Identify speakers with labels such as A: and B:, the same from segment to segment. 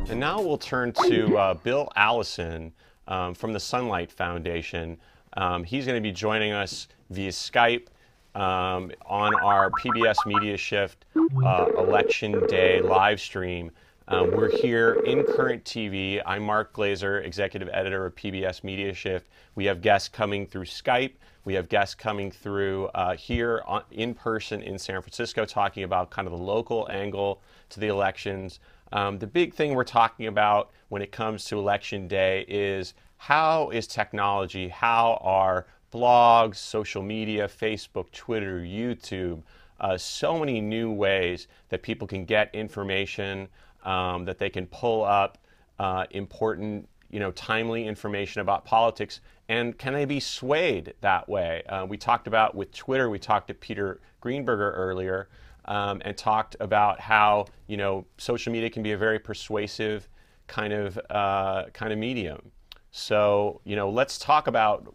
A: And now we'll turn to Bill Allison from the Sunlight Foundation. He's going to be joining us via Skype on our PBS MediaShift Election Day live stream. We're here in Current TV. I'm Mark Glazer, Executive Editor of PBS MediaShift. We have guests coming through Skype. We have guests coming through here in person in San Francisco talking about kind of the local angle to the elections. The big thing we're talking about when it comes to Election Day is how is technology, how are blogs, social media, Facebook, Twitter, YouTube, so many new ways that people can get information, that they can pull up important, timely information about politics, and can they be swayed that way? We talked about with Twitter, we talked to Peter Greenberger earlier, and talked about how social media can be a very persuasive kind of medium. So let's talk about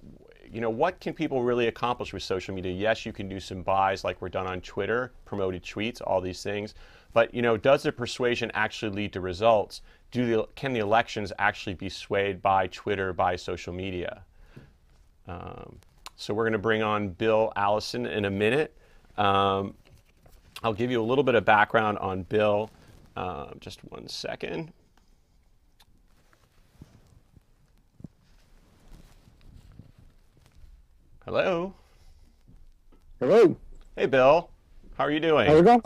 A: what can people really accomplish with social media. Yes, you can do some buys like we're done on Twitter, promoted tweets, all these things. But does the persuasion actually lead to results? Can the elections actually be swayed by Twitter, by social media? So we're going to bring on Bill Allison in a minute. I'll give you a little bit of background on Bill. Just one second. Hello.
B: Hello.
A: Hey, Bill. How are you doing?
B: How's it going?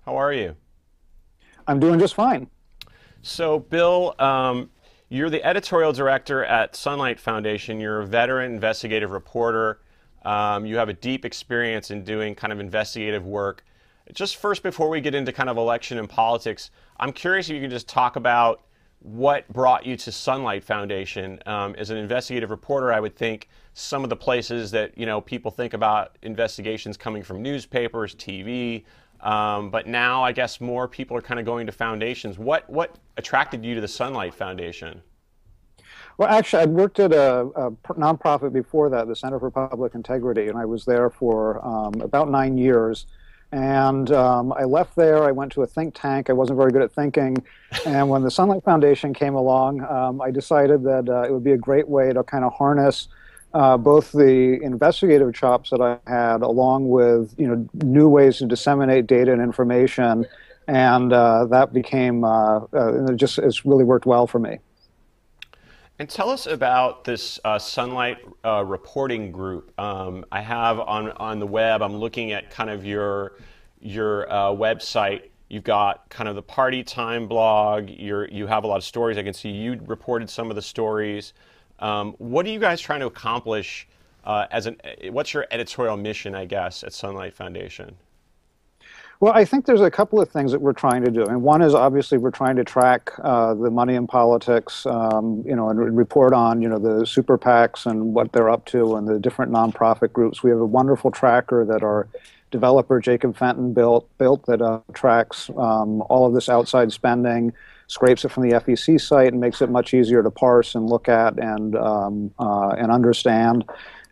A: How are you?
B: I'm doing just fine.
A: So, Bill, you're the editorial director at Sunlight Foundation. You're a veteran investigative reporter. You have a deep experience in doing kind of investigative work. Just first, before we get into kind of election and politics, I'm curious if you can just talk about what brought you to Sunlight Foundation. As an investigative reporter, I would think some of the places that people think about investigations coming from newspapers, TV, but now I guess more people are kind of going to foundations. What attracted you to the Sunlight Foundation?
B: Well, actually, I'd worked at a nonprofit before that, the Center for Public Integrity, and I was there for about 9 years. And I left there. I went to a think tank. I wasn't very good at thinking. And when the Sunlight Foundation came along, I decided that it would be a great way to kind of harness both the investigative chops that I had, along with new ways to disseminate data and information, and that became it's really worked well for me.
A: And tell us about this Sunlight reporting group. I have on the web. I'm looking at kind of your website. You've got kind of the party time blog. You have a lot of stories. I can see you reported some of the stories. What are you guys trying to accomplish what's your editorial mission, I guess, at Sunlight Foundation?
B: Well, I think there's a couple of things that we're trying to do. And one is obviously we're trying to track the money in politics, and report on, the super PACs and what they're up to and the different nonprofit groups. We have a wonderful tracker that our developer, Jacob Fenton, built that tracks all of this outside spending, scrapes it from the FEC site and makes it much easier to parse and look at and understand.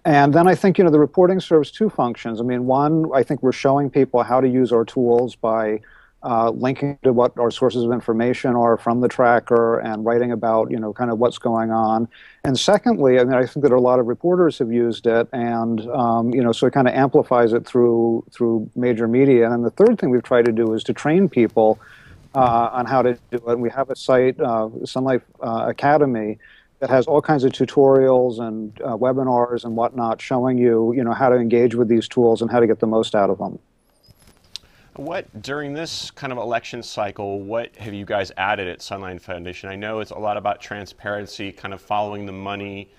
B: And then I think, the reporting serves two functions. I mean, one, I think we're showing people how to use our tools by linking to what our sources of information are from the tracker and writing about, kind of what's going on. And secondly, I mean, I think that a lot of reporters have used it, and, so it kind of amplifies it through major media. And the third thing we've tried to do is to train people on how to do it. And we have a site, Sunlight Academy, that has all kinds of tutorials and webinars and whatnot showing you, how to engage with these tools and how to get the most out of them.
A: During this kind of election cycle, what have you guys added at Sunlight Foundation? I know it's a lot about transparency, kind of following the money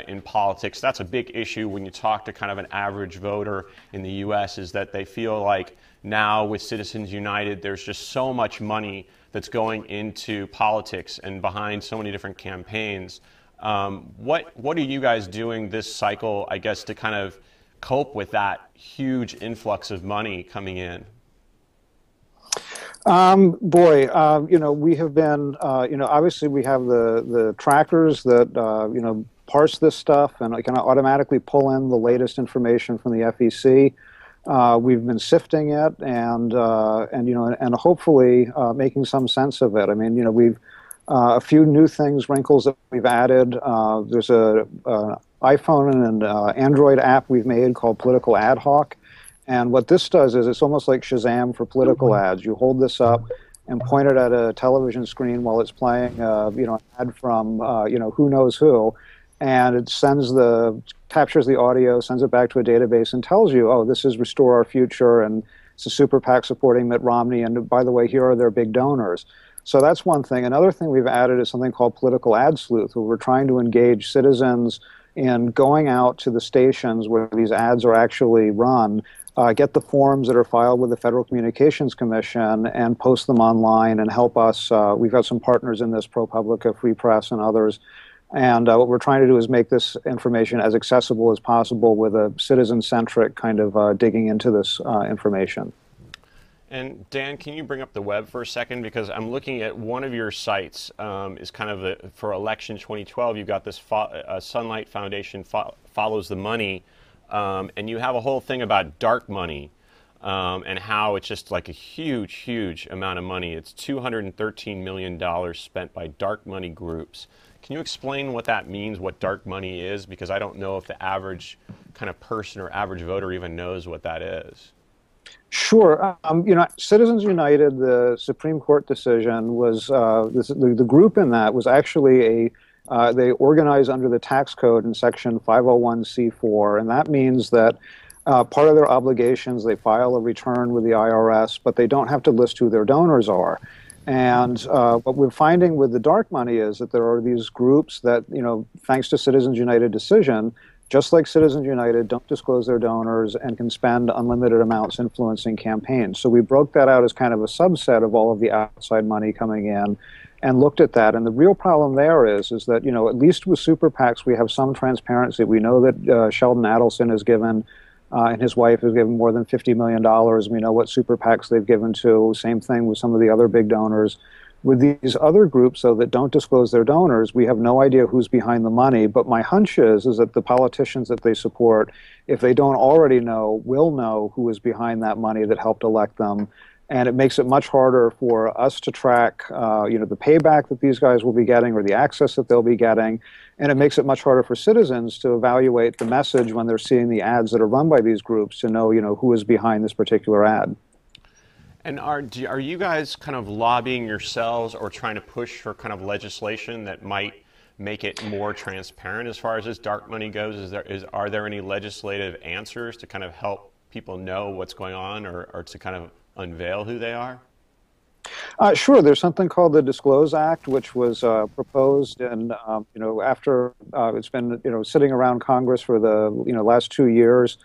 A: in politics. That's a big issue when you talk to kind of an average voter in the U.S. is that they feel like now with Citizens United, there's just so much money that's going into politics and behind so many different campaigns. What are you guys doing this cycle, I guess, to kind of cope with that huge influx of money coming in?
B: We have been, obviously we have the trackers that, parse this stuff and kind of automatically pull in the latest information from the FEC. We've been sifting it and hopefully making some sense of it. I mean, we've a few new things, wrinkles that we've added. There's a iPhone and an Android app we've made called Political Ad Hoc. And what this does is it's almost like Shazam for political ads. You hold this up and point it at a television screen while it's playing, an ad from, who knows who, and it captures the audio, sends it back to a database, and tells you, oh, this is Restore Our Future, and it's a super PAC supporting Mitt Romney, and by the way, here are their big donors. So that's one thing. Another thing we've added is something called Political Ad Sleuth, where we're trying to engage citizens in going out to the stations where these ads are actually run, get the forms that are filed with the Federal Communications Commission and post them online and help us. We've got some partners in this, ProPublica, Free Press, and others. And what we're trying to do is make this information as accessible as possible with a citizen-centric kind of digging into this information.
A: And Dan, can you bring up the web for a second? Because I'm looking at one of your sites is kind of for election 2012. You've got this Sunlight Foundation follows the money, and you have a whole thing about dark money and how it's just like a huge, huge amount of money. It's $213 million spent by dark money groups. Can you explain what that means, what dark money is? Because I don't know if the average kind of person or average voter even knows what that is.
B: Sure. Citizens United, the Supreme Court decision was, the group in that was actually they organize under the tax code in section 501c4, and that means that part of their obligations, they file a return with the IRS, but they don't have to list who their donors are. And what we're finding with the dark money is that there are these groups that, thanks to Citizens United decision, just like Citizens United, don't disclose their donors and can spend unlimited amounts influencing campaigns. So we broke that out as kind of a subset of all of the outside money coming in and looked at that. And the real problem there is that, at least with super PACs, we have some transparency. We know that Sheldon Adelson has given, and his wife has given more than $50 million. We know what super PACs they've given to. Same thing with some of the other big donors. With these other groups, though, that don't disclose their donors, we have no idea who's behind the money. But my hunch is that the politicians that they support, if they don't already know, will know who is behind that money that helped elect them. And it makes it much harder for us to track, the payback that these guys will be getting or the access that they'll be getting. And it makes it much harder for citizens to evaluate the message when they're seeing the ads that are run by these groups to know, who is behind this particular ad.
A: And are you guys kind of lobbying yourselves or trying to push for kind of legislation that might make it more transparent as far as this dark money goes? Are there any legislative answers to kind of help people know what's going on or to kind of unveil who they are?
B: Sure. There's something called the Disclose Act, which was proposed, and after it's been sitting around Congress for the last 2 years.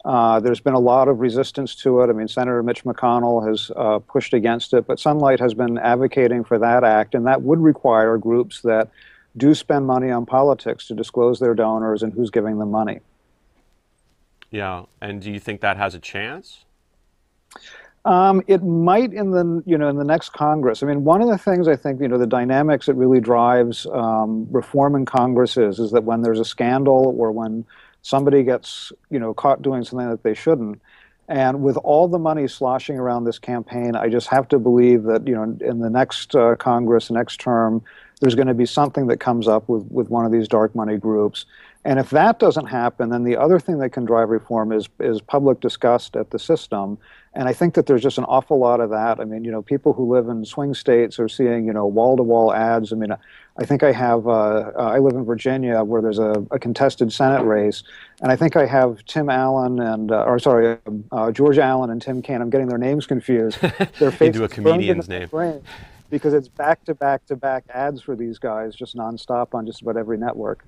B: There's been a lot of resistance to it. I mean, Senator Mitch McConnell has pushed against it, but Sunlight has been advocating for that act, and that would require groups that do spend money on politics to disclose their donors and who's giving them money.
A: Yeah, and do you think that has a chance?
B: It might in the next Congress. I mean, one of the things I think the dynamics that really drives reform in Congress is that when there's a scandal or when somebody gets caught doing something that they shouldn't, and with all the money sloshing around this campaign, I just have to believe that in the next Congress, next term, there's going to be something that comes up with one of these dark money groups. And if that doesn't happen, then the other thing that can drive reform is public disgust at the system. And I think that there's just an awful lot of that. I mean, people who live in swing states are seeing, wall-to-wall ads. I mean, I think I have, I live in Virginia where there's a contested Senate race. And I think I have Tim Allen and, George Allen and Tim Kaine. I'm getting their names confused. Their faces
A: do a comedian's name.
B: Because it's back-to-back-to-back ads for these guys, just nonstop on just about every network.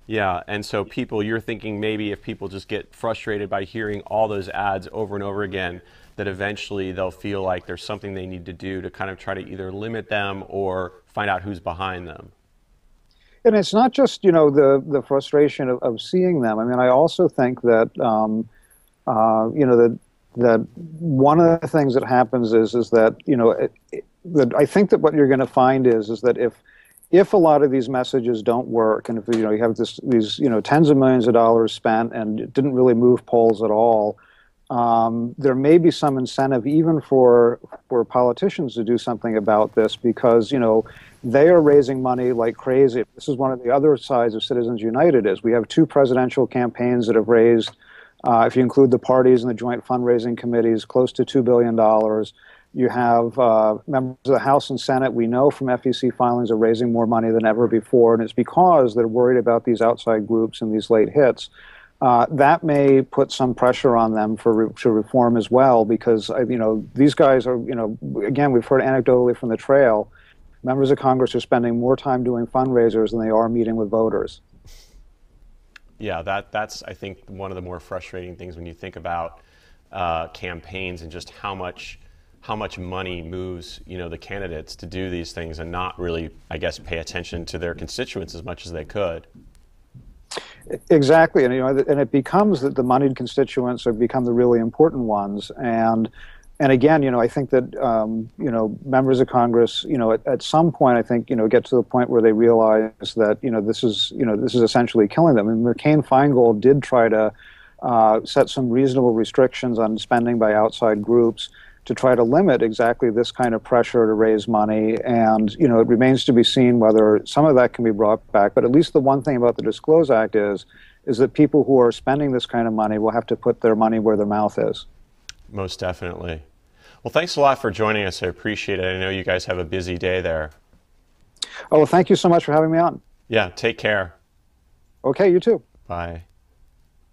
A: Yeah, and so you're thinking maybe if people just get frustrated by hearing all those ads over and over again, that eventually they'll feel like there's something they need to do to kind of try to either limit them or find out who's behind them.
B: And it's not just, the frustration of seeing them. I mean, I also think that, that one of the things that happens is that, that I think that what you're going to find is that if if a lot of these messages don't work, and if you have these tens of millions of dollars spent and it didn't really move polls at all, there may be some incentive even for politicians to do something about this, because they are raising money like crazy. This is one of the other sides of Citizens United. Is we have 2 presidential campaigns that have raised, if you include the parties and the joint fundraising committees, close to $2 billion. You have members of the House and Senate, we know from FEC filings, are raising more money than ever before, and it's because they're worried about these outside groups and these late hits. That may put some pressure on them to reform as well, because these guys are, again, we've heard anecdotally from the trail, members of Congress are spending more time doing fundraisers than they are meeting with voters.
A: Yeah, that's I think one of the more frustrating things when you think about campaigns and just how much money moves the candidates to do these things and not really, I guess, pay attention to their constituents as much as they could.
B: Exactly, and and it becomes that the moneyed constituents have become the really important ones, and again, I think that members of Congress, at some point, I think get to the point where they realize that this is essentially killing them. And McCain-Feingold did try to set some reasonable restrictions on spending by outside groups to try to limit exactly this kind of pressure to raise money. And, it remains to be seen whether some of that can be brought back. But at least the one thing about the Disclose Act is that people who are spending this kind of money will have to put their money where their mouth is.
A: Most definitely. Well, thanks a lot for joining us. I appreciate it. I know you guys have a busy day there.
B: Oh, well, thank you so much for having me on.
A: Yeah, take care.
B: Okay, you too.
A: Bye.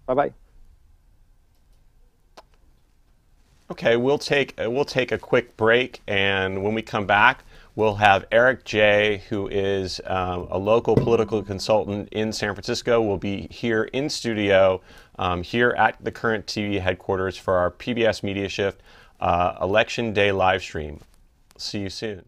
B: Bye-bye.
A: Okay, we'll take a quick break, and when we come back, we'll have Eric J., who is a local political consultant in San Francisco, will be here in studio, here at the Current TV headquarters for our PBS MediaShift Election Day live stream. See you soon.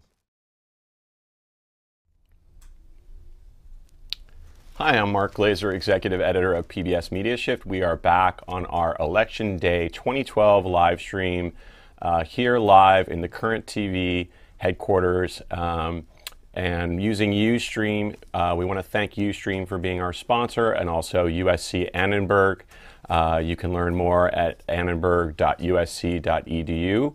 A: Hi, I'm Mark Glazer, Executive Editor of PBS MediaShift. We are back on our Election Day 2012 live stream, here live in the Current TV headquarters, and using Ustream. We want to thank Ustream for being our sponsor, and also USC Annenberg. You can learn more at annenberg.usc.edu.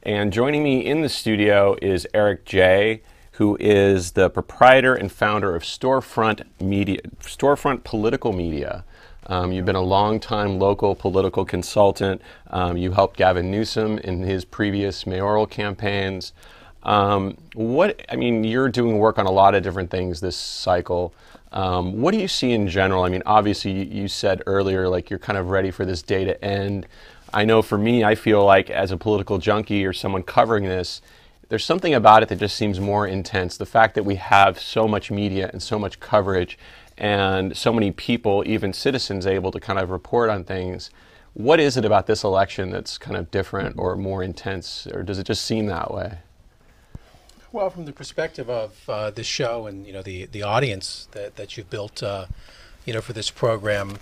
A: And joining me in the studio is Eric J., who is the proprietor and founder of Storefront Political Media. You've been a long-time local political consultant. You helped Gavin Newsom in his previous mayoral campaigns. You're doing work on a lot of different things this cycle. What do you see in general? I mean, obviously, you said earlier, like, you're kind of ready for this day to end. I know for me, I feel like as a political junkie or someone covering this, there's something about it that just seems more intense. The fact that we have so much media and so much coverage and so many people, even citizens, able to kind of report on things. What is it about this election that's kind of different or more intense, or does it just seem that way?
C: Well, from the perspective of this show and the audience that you've built for this program,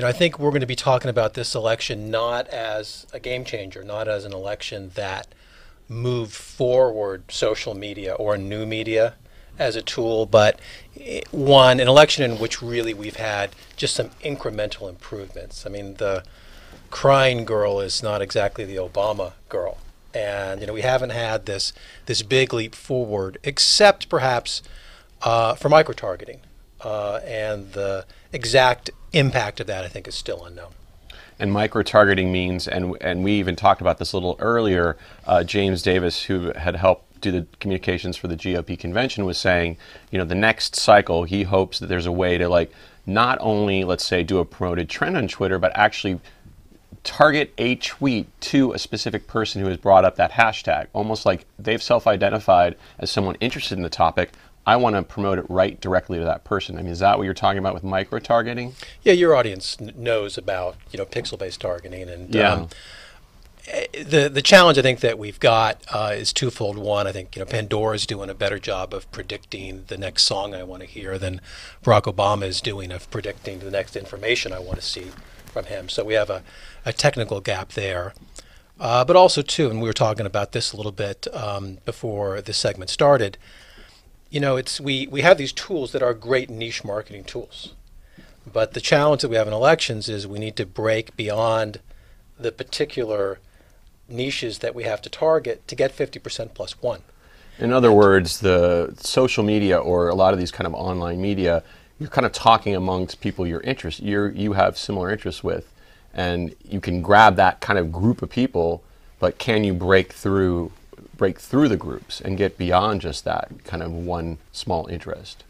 C: I think we're going to be talking about this election not as a game changer, not as an election that moved forward social media or new media as a tool, but an election in which really we've had just some incremental improvements. I mean, the crying girl is not exactly the Obama girl. And we haven't had this big leap forward, except perhaps for micro-targeting. And the exact impact of that, I think, is still unknown.
A: And micro-targeting means, and we even talked about this a little earlier, James Davis, who had helped do the communications for the GOP convention, was saying, the next cycle, he hopes that there's a way to, like, not only, let's say, do a promoted trend on Twitter, but actually target a tweet to a specific person who has brought up that hashtag, almost like they've self-identified as someone interested in the topic. I want to promote it right directly to that person. I mean, is that what you're talking about with micro-targeting?
C: Yeah, your audience knows about pixel-based targeting, and the challenge I think that we've got is twofold. One, I think Pandora's doing a better job of predicting the next song I want to hear than Barack Obama is doing of predicting the next information I want to see from him. So we have a technical gap there. But also, too, and we were talking about this a little bit before this segment started, we have these tools that are great niche marketing tools. But the challenge that we have in elections is we need to break beyond the particular niches that we have to target to get 50% plus one.
A: In other words, the social media or a lot of these kind of online media, you're kind of talking amongst people you have similar interests with, and you can grab that kind of group of people, but can you break through the groups and get beyond just that kind of one small interest?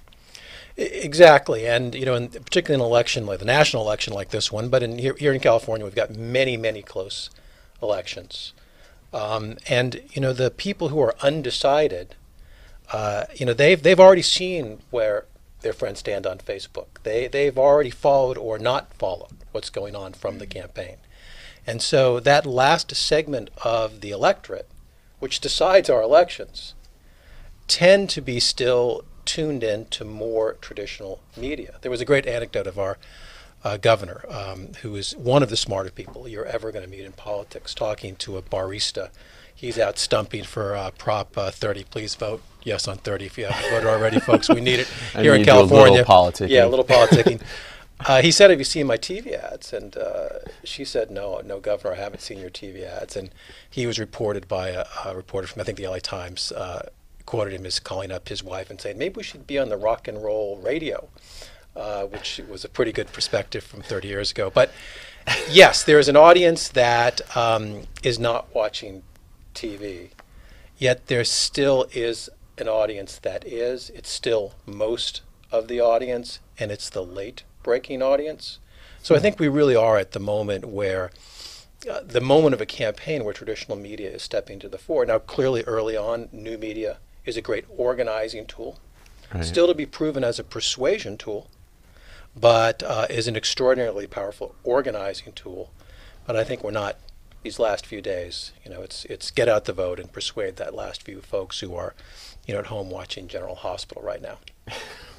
C: Exactly, and particularly in an election like the national election like this one, but here in California, we've got many close elections, and the people who are undecided, they've already seen where their friends stand on Facebook. They've already followed or not followed what's going on from the campaign, and so that last segment of the electorate, which decides our elections, tend to be still tuned in to more traditional media. There was a great anecdote of our governor, who is one of the smarter people you're ever going to meet in politics, talking to a barista. He's out stumping for Prop 30. Please vote yes on 30 if you haven't voted already, folks. We need it here in California.
A: A little politicking.
C: Yeah, a little politicking. He said, "Have you seen my TV ads?" And she said, "No, Governor, I haven't seen your TV ads." And he was reported by a reporter from, I think, the LA Times, quoted him as calling up his wife and saying, "Maybe we should be on the rock and roll radio," which was a pretty good perspective from 30 years ago. But yes, there is an audience that is not watching TV, yet there still is an audience that is. It's still most of the audience, and it's the late breaking audience. So I think we really are at the moment where the moment of a campaign where traditional media is stepping to the fore. Now, clearly early on, new media is a great organizing tool,
A: right,
C: still to be proven as a persuasion tool, but is an extraordinarily powerful organizing tool. But I think we're not, these last few days, it's get out the vote and persuade that last few folks who are, at home watching General Hospital right now.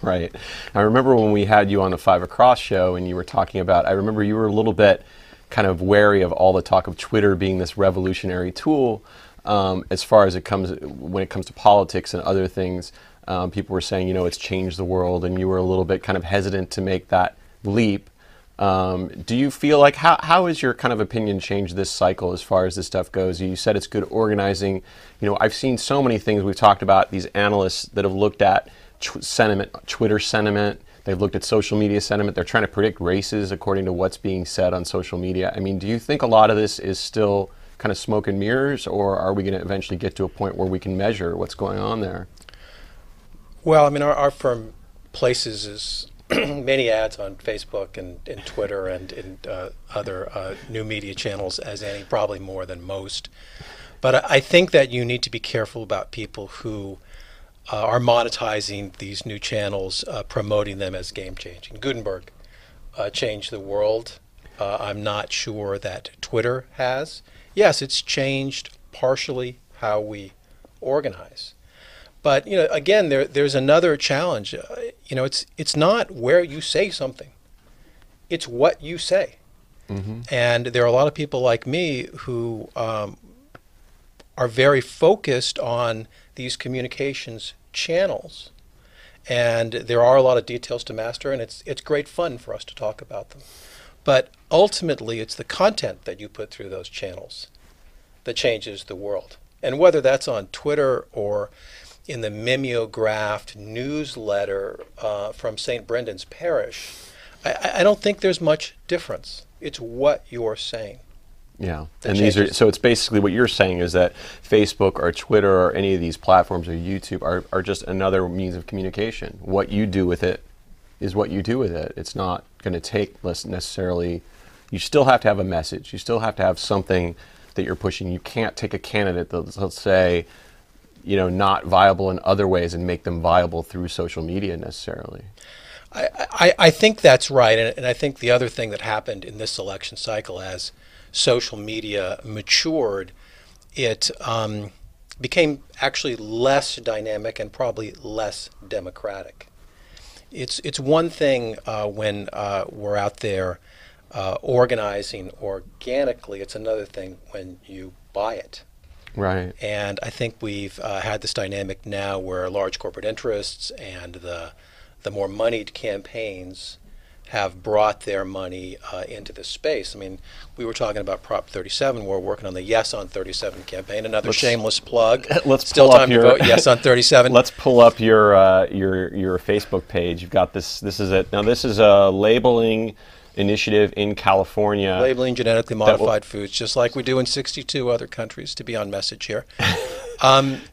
A: Right. I remember when we had you on the 5 Across show and you were talking about, I remember you were a little bit kind of wary of all the talk of Twitter being this revolutionary tool. As far as when it comes to politics and other things, people were saying, it's changed the world, and you were a little bit kind of hesitant to make that leap. Do you feel like, how has your kind of opinion changed this cycle as far as this stuff goes? You said it's good organizing. I've seen so many things we've talked about, these analysts that have looked at Twitter sentiment. They've looked at social media sentiment. They're trying to predict races according to what's being said on social media. I mean, do you think a lot of this is still kind of smoke and mirrors, or are we going to eventually get to a point where we can measure what's going on there?
C: Well, I mean, our firm places many ads on Facebook and Twitter and in other new media channels, as any, probably more than most. But I think that you need to be careful about people who are monetizing these new channels, promoting them as game-changing. Gutenberg changed the world. I'm not sure that Twitter has. Yes, it's changed partially how we organize. But again, there's another challenge. It's not where you say something; it's what you say. Mm-hmm. And there are a lot of people like me who are very focused on these communications channels, and there are a lot of details to master, and it's great fun for us to talk about them. But ultimately, it's the content that you put through those channels that changes the world. And whether that's on Twitter or in the mimeographed newsletter from St. Brendan's Parish, I don't think there's much difference. It's what you're saying.
A: Yeah, and so it's basically what you're saying is that Facebook or Twitter or any of these platforms or YouTube are just another means of communication. What you do with it is what you do with it. It's not going to take necessarily, you still have to have a message. You still have to have something that you're pushing. You can't take a candidate that's, let's say, not viable in other ways and make them viable through social media necessarily.
C: I think that's right. And I think the other thing that happened in this election cycle as social media matured, it became actually less dynamic and probably less democratic. It's one thing when we're out there organizing organically. It's another thing when you buy it.
A: Right.
C: And I think we've had this dynamic now where large corporate interests and the more moneyed campaigns have brought their money into this space. I mean, we were talking about Prop 37. We're working on the Yes on 37 campaign. Another shameless plug.
A: Let's
C: Still
A: pull up
C: time
A: your,
C: to vote Yes on 37.
A: Let's pull up your Facebook page. You've got this. This is it. Now this is a labeling initiative in California.
C: Labeling genetically modified foods, just like we do in 62 other countries, to be on message here.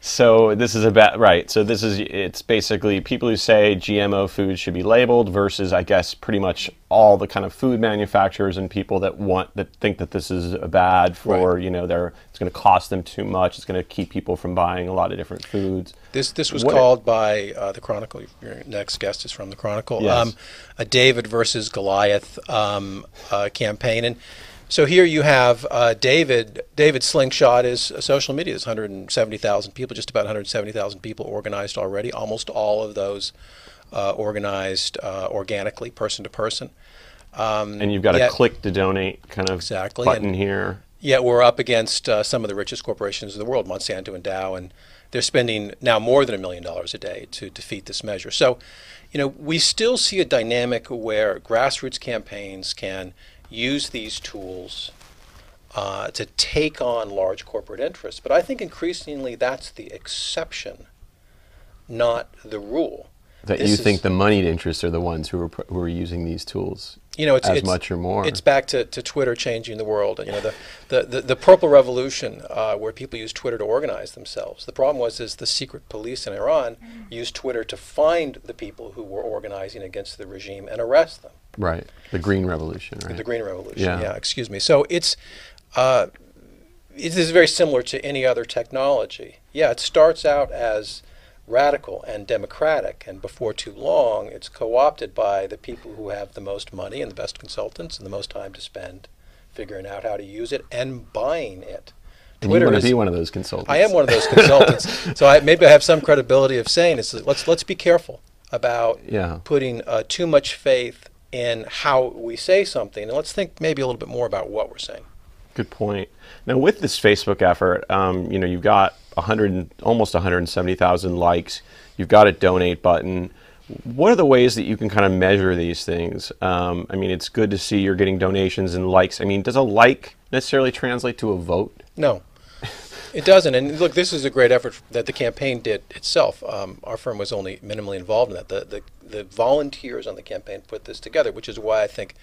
A: So this is about right. So this is it's basically people who say GMO foods should be labeled versus, I guess, pretty much all the kind of food manufacturers and people that think that this is bad for
C: Right.
A: it's going to cost them too much. It's going to keep people from buying a lot of different foods.
C: This was called by the Chronicle. Your next guest is from the Chronicle.
A: Yes.
C: A David versus Goliath campaign. And so here you have David. David's slingshot is social media. There's 170,000 people, just about 170,000 people organized already. Almost all of those organized organically, person to person.
A: And you've got a click to donate kind of button here.
C: Yet we're up against some of the richest corporations in the world, Monsanto and Dow, and they're spending now more than $1 million a day to defeat this measure. So, we still see a dynamic where grassroots campaigns can use these tools to take on large corporate interests. But I think increasingly that's the exception, not the rule.
A: That you think the moneyed interests are the ones who are using these tools as much or more.
C: It's back to Twitter changing the world. The purple revolution, where people use Twitter to organize themselves. The problem is the secret police in Iran used Twitter to find the people who were organizing against the regime and arrest them.
A: Right. The Green Revolution, right?
C: The Green Revolution, yeah, excuse me. So it is very similar to any other technology. Yeah, it starts out as radical and democratic, and before too long it's co-opted by the people who have the most money and the best consultants and the most time to spend figuring out how to use it and buying it.
A: And you want to be one of those consultants.
C: I am one of those consultants. So maybe I have some credibility of saying let's be careful about putting too much faith in how we say something, and let's think maybe a little bit more about what we're saying.
A: Good point. Now, with this Facebook effort, you've got almost 170,000 likes. You've got a donate button. What are the ways that you can kind of measure these things? It's good to see you're getting donations and likes. Does a like necessarily translate to a vote?
C: No, it doesn't. And look, this is a great effort that the campaign did itself. Our firm was only minimally involved in that. The volunteers on the campaign put this together, which is why I think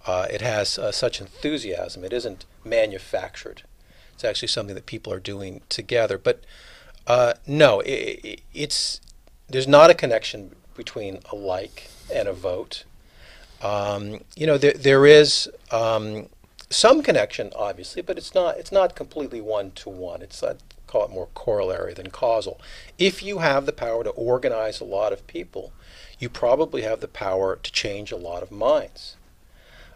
C: it has such enthusiasm. It isn't manufactured. It's actually something that people are doing together. But no, there's not a connection between a like and a vote. There is some connection, obviously, but it's not completely one-to-one. I'd call it more corollary than causal. If you have the power to organize a lot of people, you probably have the power to change a lot of minds.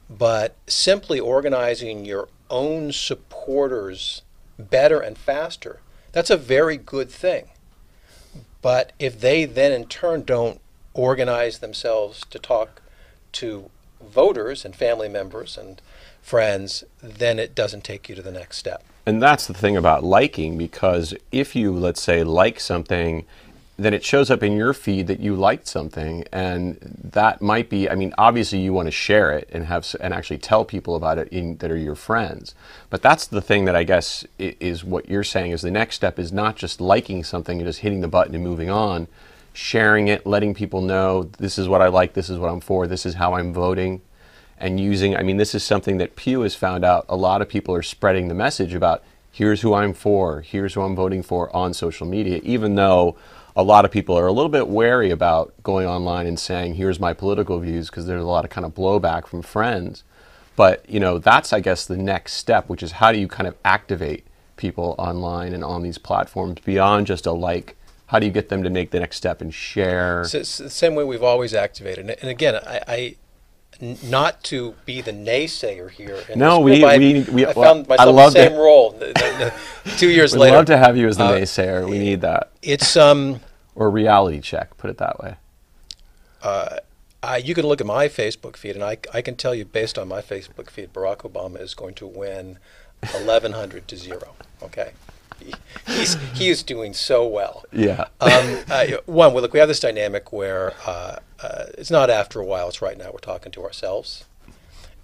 C: But simply organizing your own supporters better and faster, that's a very good thing. But if they then in turn don't organize themselves to talk to voters and family members and friends, then it doesn't take you to the next step.
A: And that's the thing about liking, because if you, let's say, like something, then it shows up in your feed that you liked something, and that might be, obviously you want to share it and actually tell people about it that are your friends. But that's the thing that I guess is what you're saying is the next step is not just liking something and just hitting the button and moving on, sharing it, letting people know this is what I like, this is what I'm for, this is how I'm voting, and using, this is something that Pew has found out a lot of people are spreading the message about here's who I'm for, here's who I'm voting for on social media, even though a lot of people are a little bit wary about going online and saying, here's my political views, because there's a lot of kind of blowback from friends. But, that's, I guess, the next step, which is how do you kind of activate people online and on these platforms beyond just a like? How do you get them to make the next step and share?
C: So it's the same way we've always activated. And again, I not to be the naysayer here.
A: No,
C: I found myself in the same role 2 years later.
A: We'd love to have you as the naysayer. We need that.
C: It's
A: or reality check, put it that way.
C: You can look at my Facebook feed, and I can tell you based on my Facebook feed, Barack Obama is going to win 1,100 to 0. Okay, He is doing so well.
A: Yeah.
C: Well, look, we have this dynamic where it's not after a while, it's right now we're talking to ourselves.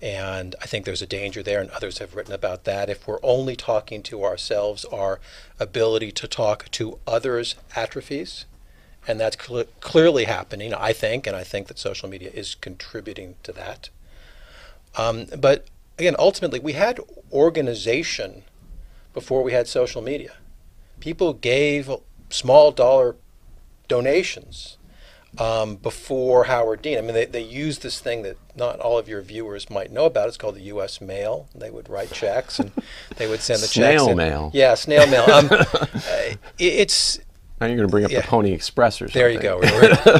C: And I think there's a danger there, and others have written about that. If we're only talking to ourselves, our ability to talk to others atrophies. And that's clearly happening, I think, and I think that social media is contributing to that. But again, ultimately, we had organization before we had social media. People gave small dollar donations before Howard Dean. I mean, they used this thing that not all of your viewers might know about. It's called the U.S. Mail. They would write checks, and they would send the checks.
A: Snail mail.
C: Yeah, snail mail. It's...
A: Now you're going to bring up the Pony Express or something.
C: There you go.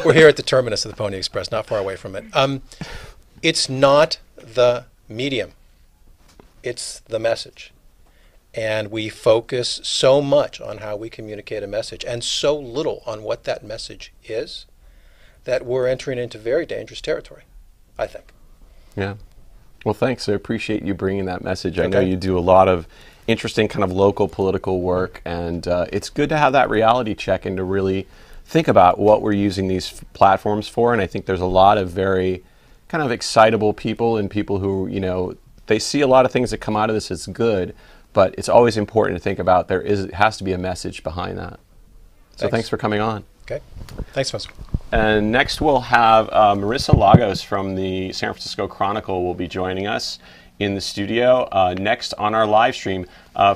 C: We're here at the terminus of the Pony Express, not far away from it. It's not the medium. It's the message. And we focus so much on how we communicate a message and so little on what that message is that we're entering into very dangerous territory, I think.
A: Yeah. Well, thanks. I appreciate you bringing that message. I know you do a lot of interesting kind of local political work, and it's good to have that reality check and to really think about what we're using these platforms for. And I think there's a lot of very kind of excitable people and people who, you know, they see a lot of things that come out of this as good, but it's always important to think about it has to be a message behind that. So thanks for coming on.
C: Okay. Thanks, Spencer.
A: And next we'll have Marissa Lagos from the San Francisco Chronicle will be joining us in the studio next on our live stream.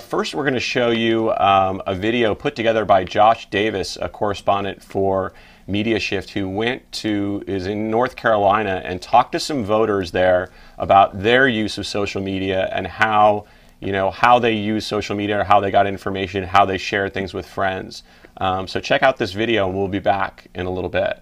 A: First, we're going to show you a video put together by Josh Davis, a correspondent for MediaShift, who is in North Carolina and talked to some voters there about their use of social media and how they use social media, or how they got information, how they shared things with friends. So check out this video, and we'll be back in a little bit.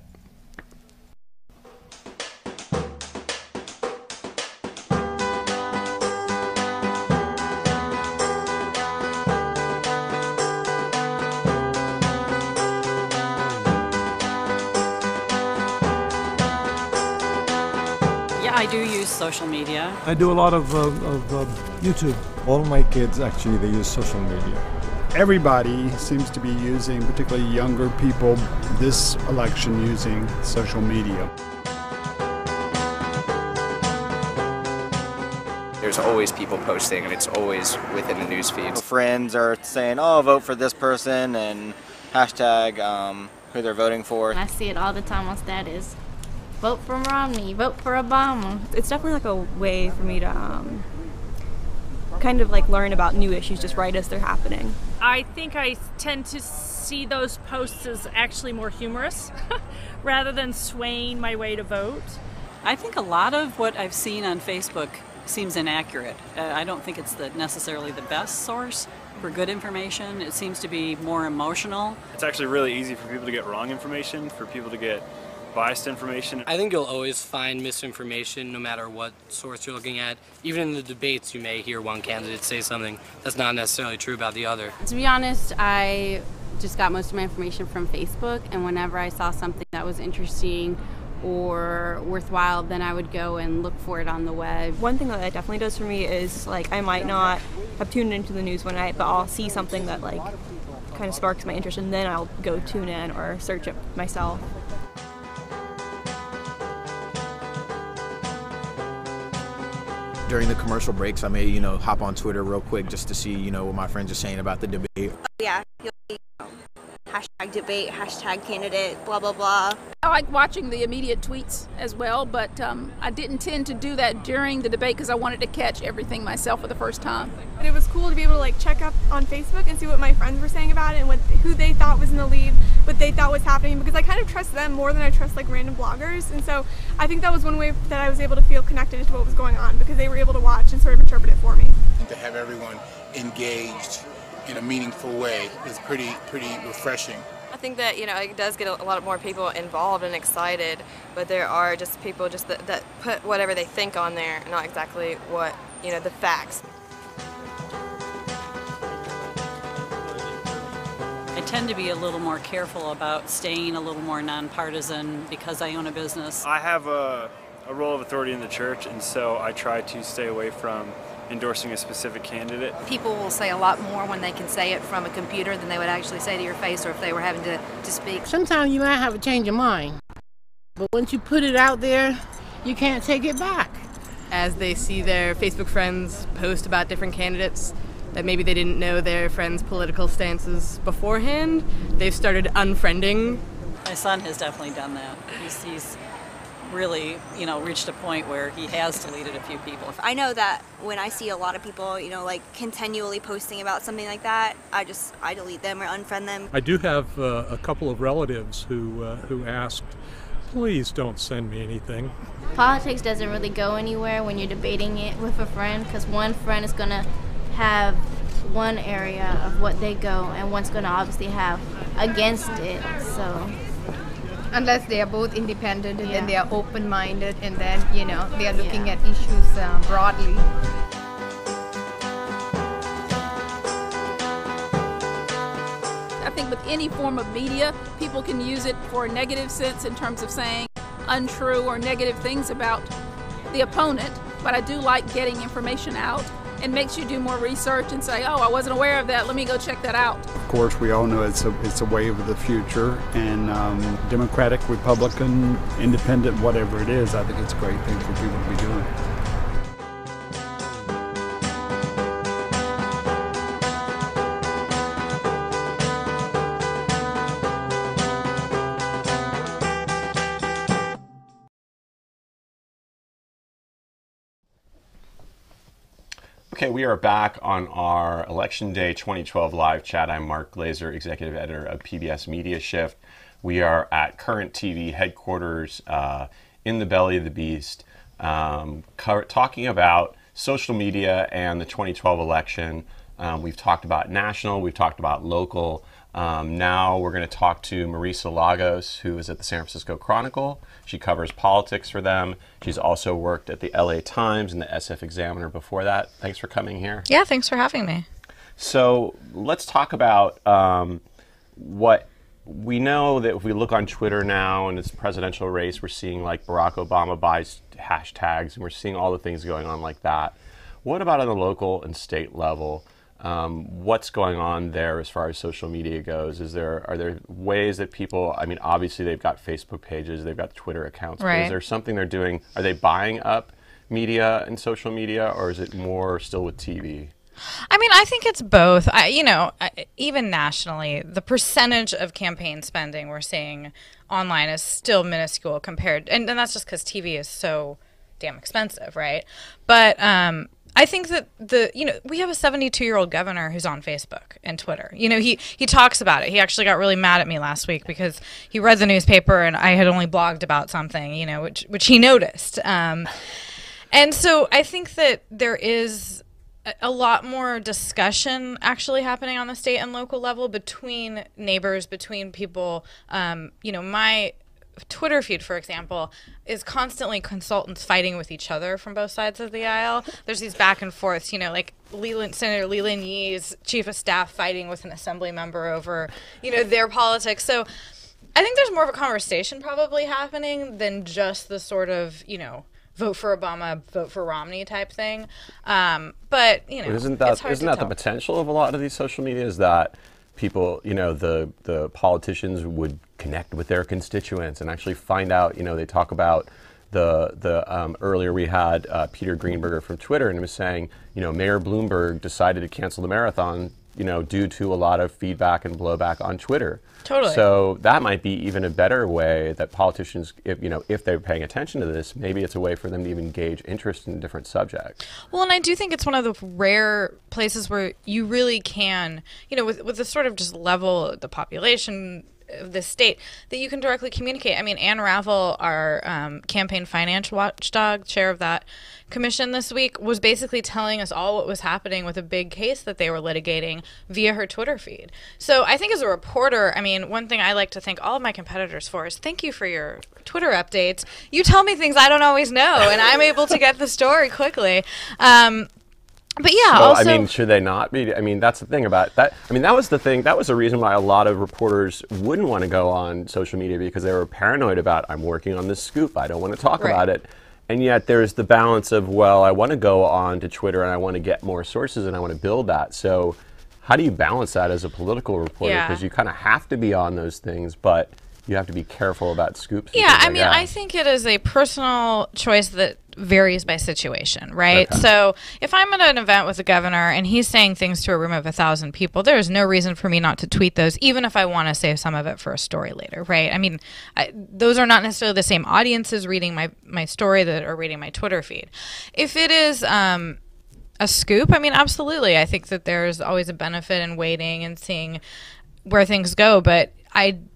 D: I do use social media.
E: I do a lot of YouTube.
F: All my kids actually, they use social media.
G: Everybody seems to be using, particularly younger people, this election using social media.
H: There's always people posting, and it's always within the news feeds. Friends are saying, oh, vote for this person, and hashtag who they're voting for.
I: I see it all the time on status. Vote for Romney, vote for Obama.
J: It's definitely like a way for me to kind of like learn about new issues just right as they're happening.
K: I think I tend to see those posts as actually more humorous rather than swaying my way to vote.
D: I think a lot of what I've seen on Facebook seems inaccurate. I don't think it's necessarily the best source for good information. It seems to be more emotional.
L: It's actually really easy for people to get wrong information, for people to get biased information.
M: I think you'll always find misinformation no matter what source you're looking at. Even in the debates, you may hear one candidate say something that's not necessarily true about the other.
I: To be honest, I just got most of my information from Facebook, and whenever I saw something that was interesting or worthwhile, then I would go and look for it on the web.
J: One thing that it definitely does for me is, like, I might not have tuned into the news one night, but I'll see something that, like, kind of sparks my interest, and then I'll go tune in or search it myself.
N: During the commercial breaks, I may, hop on Twitter real quick just to see, what my friends are saying about the debate.
O: Yeah, you'll see, hashtag debate, hashtag candidate, blah, blah, blah.
P: I like watching the immediate tweets as well, but I didn't tend to do that during the debate because I wanted to catch everything myself for the first time.
Q: But it was cool to be able to like check up on Facebook and see what my friends were saying about it and who they thought was in the lead, what they thought was happening, because I kind of trust them more than I trust like random bloggers. And so I think that was one way that I was able to feel connected to what was going on, because they were able to watch and sort of interpret it for me.
R: And to have everyone engaged in a meaningful way is pretty refreshing.
S: I think that, it does get a lot more people involved and excited, but there are just people that put whatever they think on there, not exactly what, the facts.
D: I tend to be a little more careful about staying a little more nonpartisan because I own a business.
L: I have a role of authority in the church, and so I try to stay away from endorsing a specific candidate.
T: People will say a lot more when they can say it from a computer than they would actually say to your face or if they were having to speak.
U: Sometimes you might have a change of mind, but once you put it out there, you can't take it back.
V: As they see their Facebook friends post about different candidates that maybe they didn't know their friends' political stances beforehand, they've started unfriending.
D: My son has definitely done that. He's really, reached a point where he has deleted a few people.
O: I know that when I see a lot of people, like continually posting about something like that, I delete them or unfriend them.
E: I do have a couple of relatives who asked, please don't send me anything.
I: Politics doesn't really go anywhere when you're debating it with a friend, because one friend is going to have one area of what they go and one's going to obviously have against it. So
W: unless they are both independent and then they are open-minded and then they are looking at issues broadly.
P: I think with any form of media, people can use it for a negative sense in terms of saying untrue or negative things about the opponent, but I do like getting information out. It makes you do more research and say, oh, I wasn't aware of that, let me go check that out.
G: Of course, we all know it's a wave of the future, and Democratic, Republican, Independent, whatever it is, I think it's a great thing for people to be doing.
A: Okay, we are back on our Election Day 2012 live chat. I'm Mark Glazer, Executive Editor of PBS MediaShift. We are at Current TV headquarters in the belly of the beast, talking about social media and the 2012 election. We've talked about national, we've talked about local. Now we're going to talk to Marisa Lagos, who is at the San Francisco Chronicle. She covers politics for them. She's also worked at the LA Times and the SF Examiner before that. Thanks for coming here.
X: Yeah, thanks for having me.
A: So let's talk about what we know, that if we look on Twitter now and it's presidential race, we're seeing like Barack Obama buys hashtags and we're seeing all the things going on like that. What about on the local and state level? What's going on there as far as social media goes? Are there ways that people, I mean, obviously they've got Facebook pages, they've got Twitter accounts,
X: right.
A: But is there something they're doing? Are they buying up media and social media, or is it more still with TV?
X: I mean, I think it's both. Even nationally, the percentage of campaign spending we're seeing online is still minuscule compared, and that's just because TV is so damn expensive, right? But I think that we have a 72-year-old governor who's on Facebook and Twitter. He talks about it. He actually got really mad at me last week because he read the newspaper and I had only blogged about something, which he noticed. And so I think that there is a lot more discussion actually happening on the state and local level between neighbors, between people. My Twitter feed, for example, is constantly consultants fighting with each other from both sides of the aisle. There's these back and forths, like Senator Leland Yee's chief of staff fighting with an assembly member over, their politics. So I think there's more of a conversation probably happening than just the sort of, vote for Obama, vote for Romney type thing. But
A: isn't that the potential of a lot of these social media, is that people, the politicians would connect with their constituents and actually find out, they talk about earlier we had Peter Greenberger from Twitter, and he was saying, Mayor Bloomberg decided to cancel the marathon, due to a lot of feedback and blowback on Twitter.
X: Totally.
A: So that might be even a better way that politicians, if they're paying attention to this, maybe it's a way for them to even gauge interest in different subjects.
X: Well, and I do think it's one of the rare places where you really can, with the sort of just level of the population of the state, that you can directly communicate. I mean, Ann Ravel, our campaign finance watchdog, chair of that commission this week, was basically telling us all what was happening with a big case that they were litigating via her Twitter feed. So I think as a reporter, I mean, one thing I like to thank all of my competitors for is thank you for your Twitter updates. You tell me things I don't always know, and I'm able to get the story quickly. But yeah,
A: well,
X: also,
A: I mean, should they not be? I mean, that's the thing about that. I mean, that was the thing. That was the reason why a lot of reporters wouldn't want to go on social media, because they were paranoid about, I'm working on this scoop, I don't want to talk about it. And yet there's the balance of, well, I want to go on to Twitter and I want to get more sources and I want to build that. So how do you balance that as a political reporter? Because you kind of have to be on those things, but you have to be careful about scoops.
X: Yeah, I mean, I think it is a personal choice that varies by situation, right?
A: Okay.
X: So if I'm at an event with the governor and he's saying things to a room of 1,000 people, there's no reason for me not to tweet those, even if I want to save some of it for a story later, right? I mean, those are not necessarily the same audiences reading my story that are reading my Twitter feed. If it is a scoop, I mean, absolutely. I think that there's always a benefit in waiting and seeing where things go, but I'm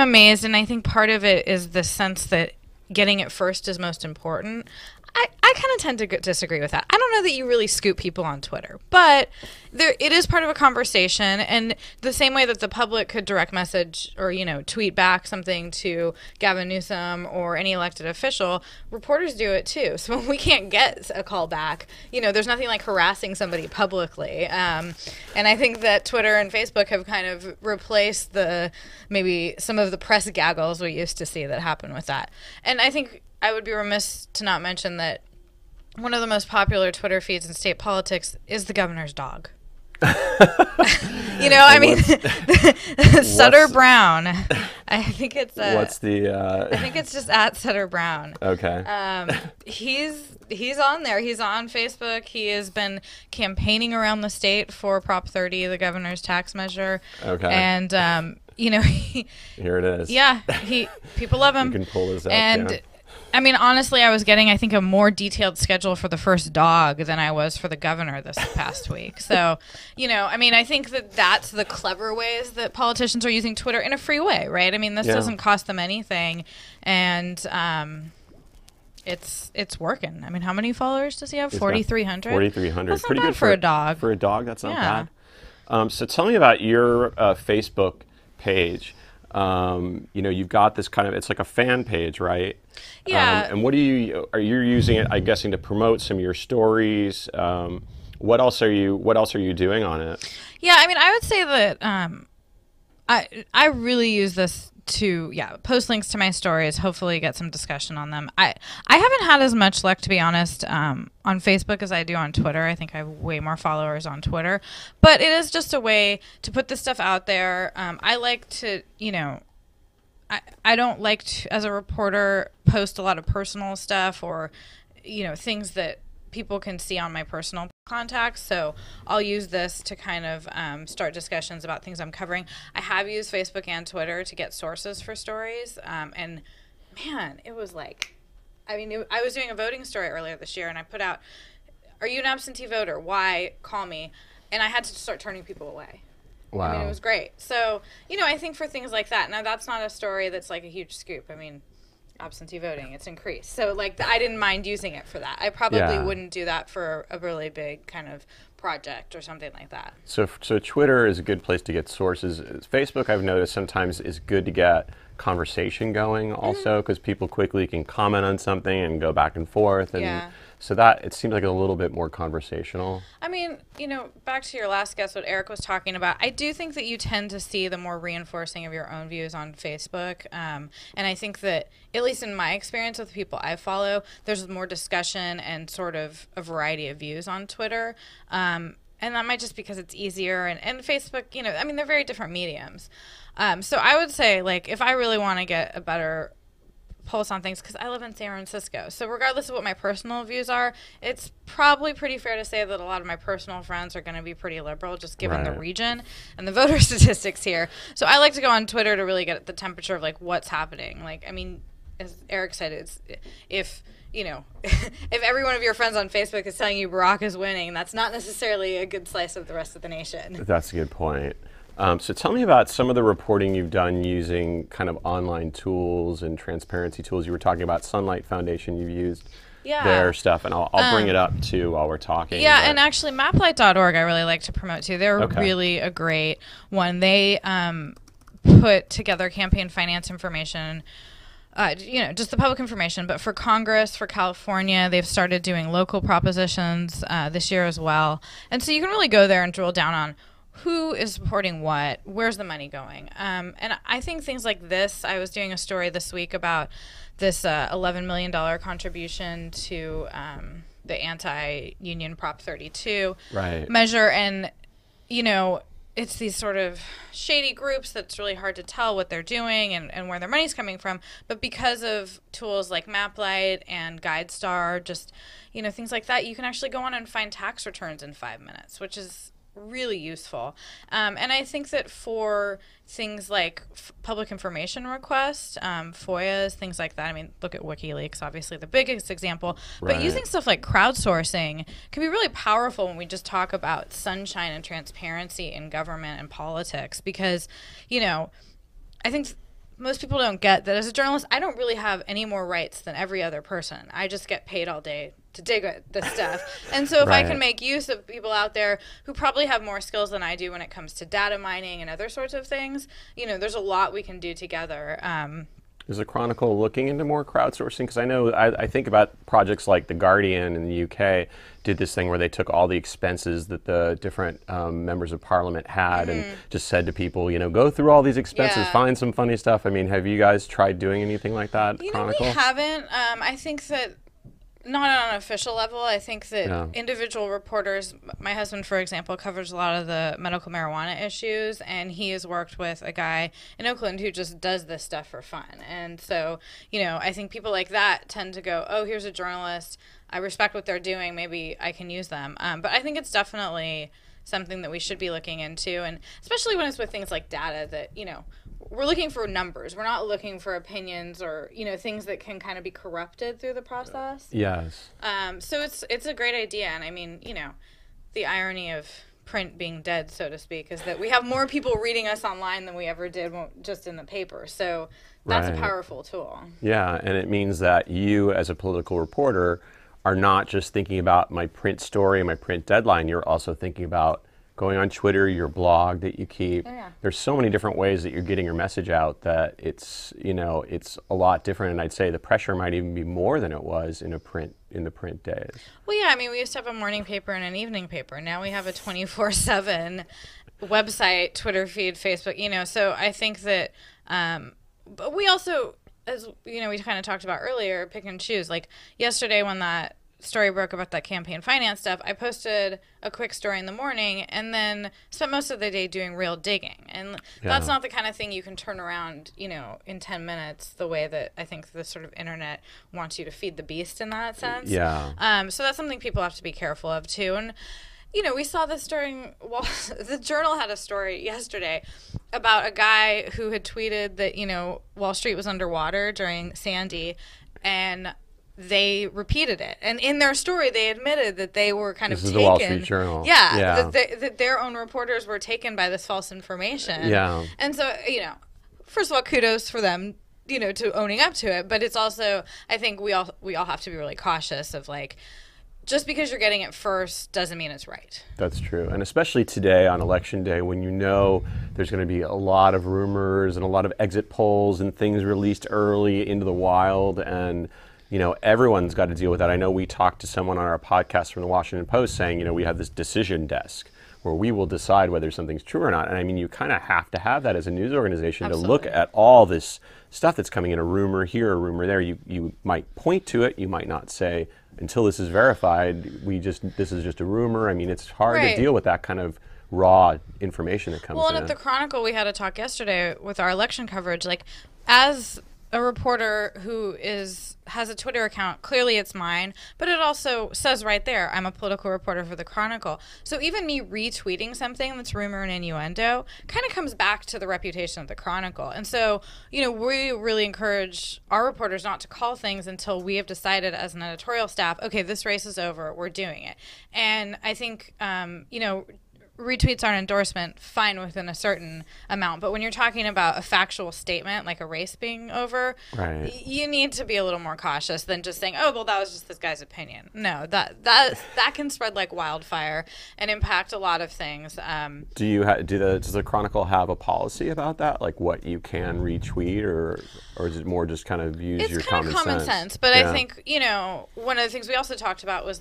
X: amazed, and I think part of it is the sense that getting it first is most important. I kind of tend to disagree with that. I don't know that you really scoop people on Twitter, but it is part of a conversation, and the same way that the public could direct message or, tweet back something to Gavin Newsom or any elected official, reporters do it too. So when we can't get a call back, there's nothing like harassing somebody publicly. And I think that Twitter and Facebook have kind of replaced maybe some of the press gaggles we used to see that happen with that. And I think I would be remiss to not mention that one of the most popular Twitter feeds in state politics is the governor's dog. I mean, Sutter Brown. I think it's
A: what's the?
X: I think it's just at Sutter Brown.
A: Okay.
X: He's on there. He's on Facebook. He has been campaigning around the state for Prop 30, the governor's tax measure.
A: Okay.
X: And
A: here it is.
X: Yeah, people love him.
A: You can pull this out.
X: And I mean, honestly, I was getting, I think, a more detailed schedule for the first dog than I was for the governor this past week. So, I mean, I think that's the clever ways that politicians are using Twitter in a free way, right? I mean, this doesn't cost them anything, and it's working. I mean, how many followers does he have? 4,300.
A: 4,300.
X: That's not
A: pretty
X: bad
A: good
X: for a dog.
A: For a dog, that's not bad. So tell me about your Facebook page. You've got this kind of, it's like a fan page, right?
X: Yeah.
A: And are you using it, I'm guessing, to promote some of your stories? What else are you doing on it?
X: Yeah, I mean, I would say that I really use this to post links to my stories, hopefully get some discussion on them. I haven't had as much luck, to be honest, on Facebook as I do on Twitter. I think I have way more followers on Twitter, but it is just a way to put this stuff out there. I like to, I don't like to, as a reporter, post a lot of personal stuff or things that people can see on my personal contacts. So I'll use this to kind of start discussions about things I'm covering. I have used Facebook and Twitter to get sources for stories. And man, it was like, I was doing a voting story earlier this year and I put out, "Are you an absentee voter? Why? Call me." And I had to start turning people away.
A: Wow.
X: I mean, it was great. So, I think for things like that, now that's not a story that's like a huge scoop. I mean, absentee voting, it's increased. So I didn't mind using it for that. I probably wouldn't do that for a really big kind of project or something like that.
A: So Twitter is a good place to get sources. Facebook, I've noticed, sometimes is good to get conversation going also, because people quickly can comment on something and go back and forth. And so that, it seems like a little bit more conversational.
X: I mean, back to your last guess, what Eric was talking about, I do think that you tend to see the more reinforcing of your own views on Facebook. And I think that, at least in my experience with the people I follow, there's more discussion and sort of a variety of views on Twitter. And that might just because it's easier. And Facebook, they're very different mediums. So I would say, if I really want to get a better pulse on things, because I live in San Francisco, so regardless of what my personal views are, it's probably pretty fair to say that a lot of my personal friends are going to be pretty liberal, just given the region and the voter statistics here. So I like to go on Twitter to really get the temperature of what's happening. As Eric said, it's if every one of your friends on Facebook is telling you Barack is winning, that's not necessarily a good slice of the rest of the nation.
A: That's a good point. So tell me about some of the reporting you've done using kind of online tools and transparency tools. You were talking about Sunlight Foundation. You've used their stuff, and I'll bring it up too while we're talking.
X: Yeah, and actually maplight.org I really like to promote too. They're really a great one. They put together campaign finance information, just the public information, but for Congress, for California, they've started doing local propositions this year as well. And so you can really go there and drill down on who is supporting what, where's the money going. And I think things like this, I was doing a story this week about this $11 million contribution to the anti-union Prop 32 measure. And, it's these sort of shady groups that's really hard to tell what they're doing and where their money's coming from. But because of tools like MapLight and GuideStar, just, things like that, you can actually go on and find tax returns in 5 minutes, which is really useful. And I think that for things like public information requests, FOIAs, things like that, I mean, look at WikiLeaks, obviously the biggest example, but using stuff like crowdsourcing can be really powerful when we just talk about sunshine and transparency in government and politics, because, I think most people don't get that as a journalist, I don't really have any more rights than every other person. I just get paid all day to dig at this stuff. And so if I can make use of people out there who probably have more skills than I do when it comes to data mining and other sorts of things, there's a lot we can do together.
A: Is the Chronicle looking into more crowdsourcing? Because I know, I think about projects like The Guardian in the UK did this thing where they took all the expenses that the different members of parliament had and just said to people, go through all these expenses, find some funny stuff. I mean, have you guys tried doing anything like that, Chronicle?
X: We haven't. I think that not on an official level. I think that individual reporters, my husband, for example, covers a lot of the medical marijuana issues, and he has worked with a guy in Oakland who just does this stuff for fun. And so, I think people like that tend to go, oh, here's a journalist. I respect what they're doing. Maybe I can use them. But I think it's definitely something that we should be looking into, and especially when it's with things like data that, we're looking for numbers. We're not looking for opinions or, things that can kind of be corrupted through the process.
A: Yes.
X: So it's a great idea. And I mean, the irony of print being dead, so to speak, is that we have more people reading us online than we ever did just in the paper. So that's a powerful tool.
A: Yeah, and it means that you as a political reporter are not just thinking about my print story, my print deadline. You're also thinking about going on Twitter, your blog that you keep. There's so many different ways that you're getting your message out that it's, it's a lot different. And I'd say the pressure might even be more than it was in the print days.
X: Well, yeah, I mean, we used to have a morning paper and an evening paper. Now we have a 24/7 website, Twitter feed, Facebook, so I think that, but we also, as we kind of talked about earlier, pick and choose. Like yesterday when that story broke about that campaign finance stuff, I posted a quick story in the morning and then spent most of the day doing real digging. And that's not the kind of thing you can turn around, in 10 minutes the way that I think the sort of internet wants you to feed the beast in that sense. So that's something people have to be careful of too. And we saw this during, the Journal had a story yesterday about a guy who had tweeted that, Wall Street was underwater during Sandy, and they repeated it. And in their story, they admitted that they were kind of taken. This is the Wall Street Journal. That their own reporters were taken by this false information. And so, first of all, kudos for them, to owning up to it. But it's also, I think we all have to be really cautious of just because you're getting it first doesn't mean it's right.
A: That's true. And especially today on Election Day, when there's going to be a lot of rumors and a lot of exit polls and things released early into the wild, and everyone's got to deal with that. I know we talked to someone on our podcast from the Washington Post saying, we have this decision desk where we will decide whether something's true or not. And I mean, you kind of have to have that as a news organization to look at all this stuff that's coming in, a rumor here, a rumor there. You might point to it. You might not say, until this is verified, this is just a rumor. I mean, it's hard to deal with that kind of raw information that comes in.
X: Well, and at the Chronicle, we had a talk yesterday with our election coverage. As a reporter who has a Twitter account, clearly it's mine, but it also says right there, I'm a political reporter for the Chronicle. So even me retweeting something that's rumor and innuendo kind of comes back to the reputation of the Chronicle. And so, we really encourage our reporters not to call things until we have decided as an editorial staff, okay, this race is over, we're doing it. And I think, retweets are an endorsement, fine within a certain amount. But when you're talking about a factual statement, like a race being over, you need to be a little more cautious than just saying, oh, well, that was just this guy's opinion. No, that can spread like wildfire and impact a lot of things.
A: Does the Chronicle have a policy about that? Like what you can retweet, or is it more just kind of use your common sense?
X: But I think, one of the things we also talked about was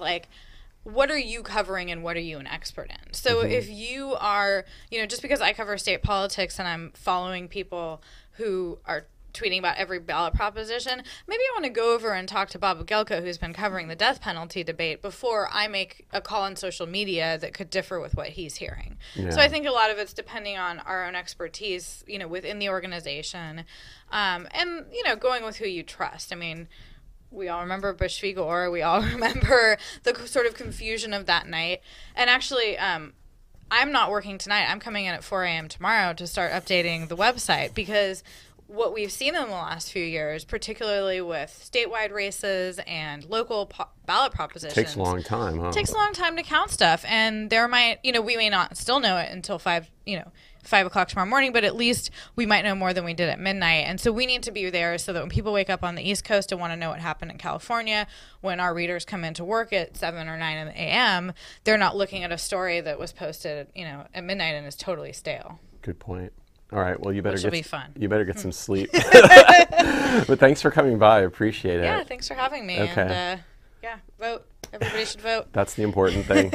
X: what are you covering and what are you an expert in? So if you are, just because I cover state politics and I'm following people who are tweeting about every ballot proposition, maybe I want to go over and talk to Bob Gelko, who's been covering the death penalty debate, before I make a call on social media that could differ with what he's hearing.
A: Yeah.
X: So I think a lot of it's depending on our own expertise, within the organization, and going with who you trust. I mean, we all remember Bush v. Gore. We all remember the sort of confusion of that night. And actually, I'm not working tonight. I'm coming in at 4 a.m. tomorrow to start updating the website, because what we've seen in the last few years, particularly with statewide races and local ballot propositions,
A: takes a long time, huh?
X: It takes a long time to count stuff, and there might, we may not still know it until 5 o'clock tomorrow morning, but at least we might know more than we did at midnight. And so we need to be there so that when people wake up on the East Coast and want to know what happened in California, when our readers come into work at 7 or 9 a.m., they're not looking at a story that was posted, at midnight and is totally stale.
A: Good point. All right. Well, you better
X: Which will be fun.
A: You better get some sleep. But thanks for coming by. I appreciate it.
X: Yeah, thanks for having me.
A: Okay.
X: And vote. Everybody should vote.
A: That's the important thing.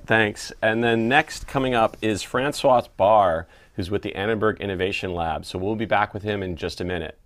A: Thanks. And then next coming up is Francois Barr, who's with the Annenberg Innovation Lab. So we'll be back with him in just a minute.